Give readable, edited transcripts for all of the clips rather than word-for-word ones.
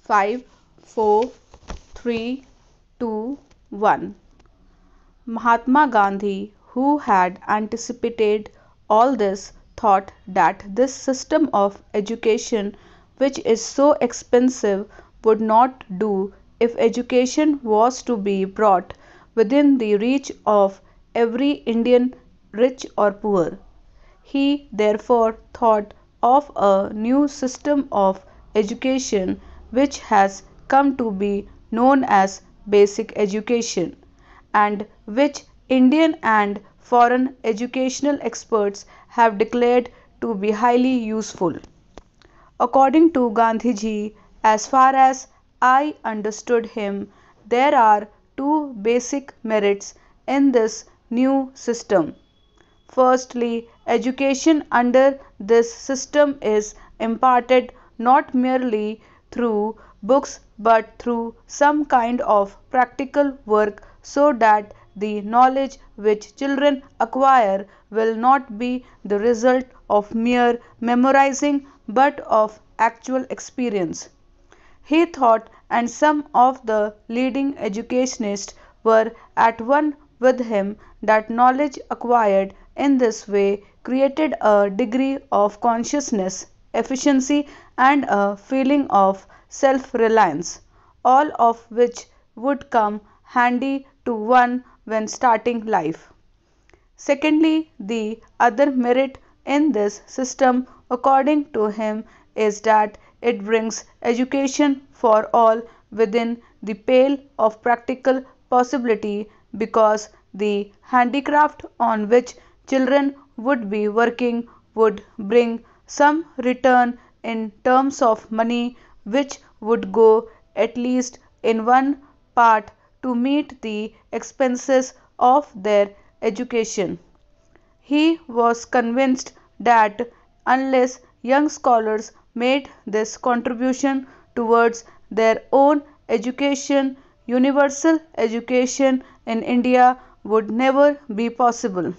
5, 4, 3, 2, 1. Mahatma Gandhi, who had anticipated all this, thought that this system of education, which is so expensive, would not do if education was to be brought within the reach of every Indian, rich or poor. He therefore thought of a new system of education which has come to be known as basic education, and which Indian and foreign educational experts have declared to be highly useful. According to Gandhiji, as far as I understood him, there are two basic merits in this new system. Firstly, education under this system is imparted not merely through books but through some kind of practical work, so that the knowledge which children acquire will not be the result of mere memorizing but of actual experience. He thought, and some of the leading educationists were at one with him, that knowledge acquired in this way created a degree of consciousness, efficiency, and a feeling of self reliance, all of which would come handy to one when starting life. Secondly, the other merit in this system, according to him, is that it brings education for all within the pale of practical possibility, because the handicraft on which children would be working would bring some return in terms of money, which would go at least in one part to meet the expenses of their education. He was convinced that unless young scholars made this contribution towards their own education, universal education in India would never be possible.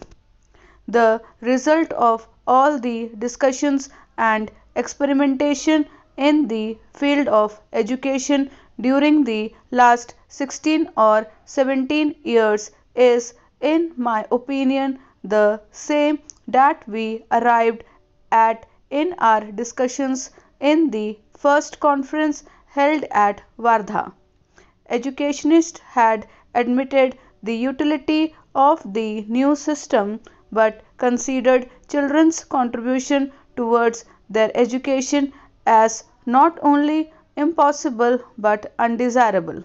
The result of all the discussions and experimentation in the field of education during the last 16 or 17 years is, in my opinion, the same that we arrived at in our discussions in the first conference held at Wardha. Educationists had admitted the utility of the new system, but considered children's contribution towards their education as not only impossible but undesirable.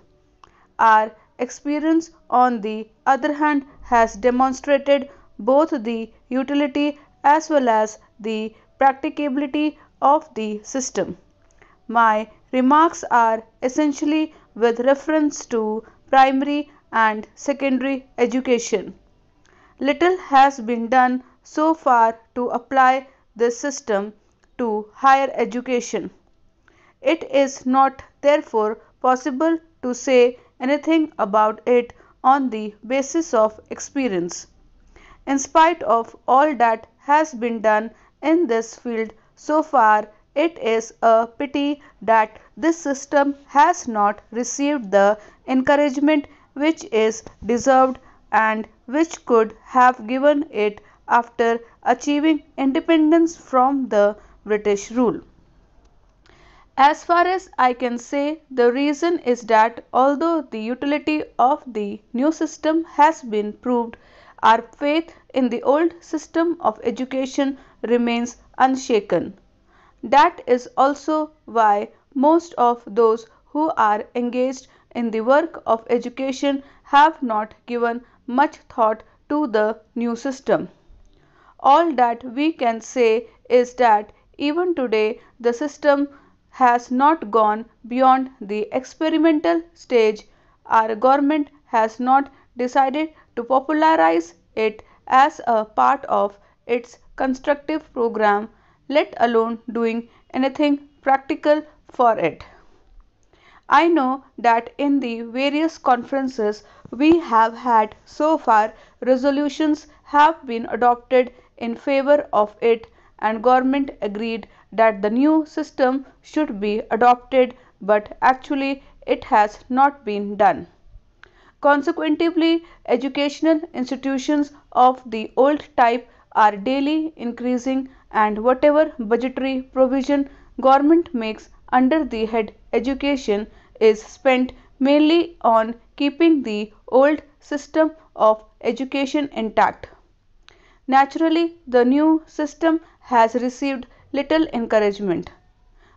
Our experience, on the other hand, has demonstrated both the utility as well as the practicability of the system. My remarks are essentially with reference to primary and secondary education. Little has been done so far to apply this system to higher education. It is not therefore possible to say anything about it on the basis of experience. In spite of all that has been done in this field so far, it is a pity that this system has not received the encouragement which is deserved and which could have given it after achieving independence from the British rule. As far as I can say, the reason is that although the utility of the new system has been proved, our faith in the old system of education remains unshaken. That is also why most of those who are engaged in the work of education have not given much thought to the new system. All that we can say is that even today the system has not gone beyond the experimental stage. Our government has not decided to popularize it as a part of its constructive program, let alone doing anything practical for it. I know that in the various conferences we have had so far, resolutions have been adopted in favor of it, and government agreed that the new system should be adopted but actually it has not been done. Consequently, educational institutions of the old type are daily increasing, and whatever budgetary provision government makes under the head education is spent mainly on keeping the old system of education intact. Naturally, the new system has received little encouragement.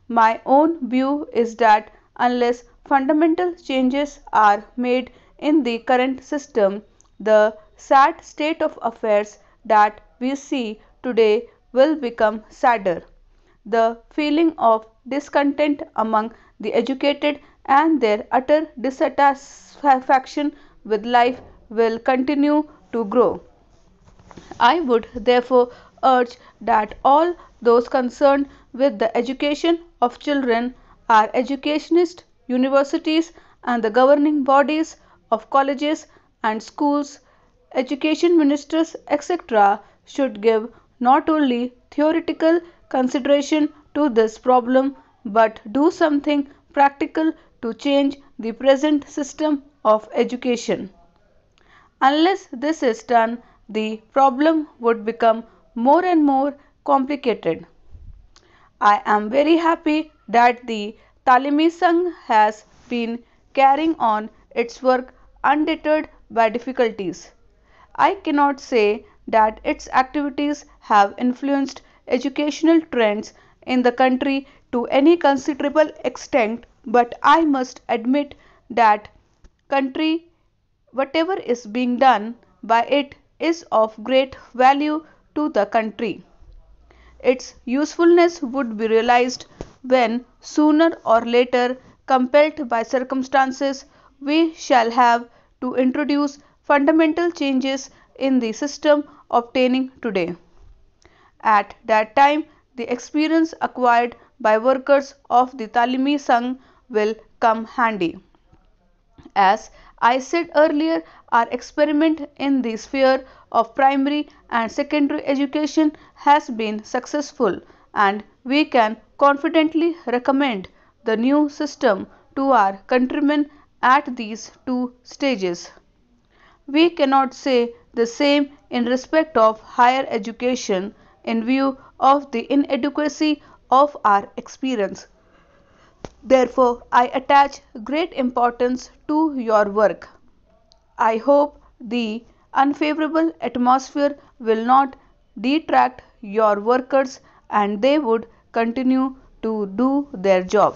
My own view is that unless fundamental changes are made in the current system, the sad state of affairs that we see today will become sadder. The feeling of discontent among the educated and their utter dissatisfaction with life will continue to grow. I would therefore urge that all those concerned with the education of children, our educationists, universities, and the governing bodies of colleges and schools, education ministers, etc., should give not only theoretical consideration to this problem but do something practical to change the present system of education. Unless this is done, the problem would become more and more complicated. I am very happy that the Talimi Sangh has been carrying on its work undeterred by difficulties. I cannot say that its activities have influenced educational trends in the country to any considerable extent, but I must admit that country whatever is being done by it is of great value to the country. Its usefulness would be realized when, sooner or later, compelled by circumstances, we shall have to introduce fundamental changes in the system obtaining today. At that time, the experience acquired by workers of the Talimi Sangh will come handy. As I said earlier, our experiment in the sphere of primary and secondary education has been successful, and we can confidently recommend the new system to our countrymen at these two stages. We cannot say the same in respect of higher education in view of the inadequacy of our experience. Therefore, I attach great importance to your work. I hope the unfavorable atmosphere will not detract your workers and they would continue to do their job.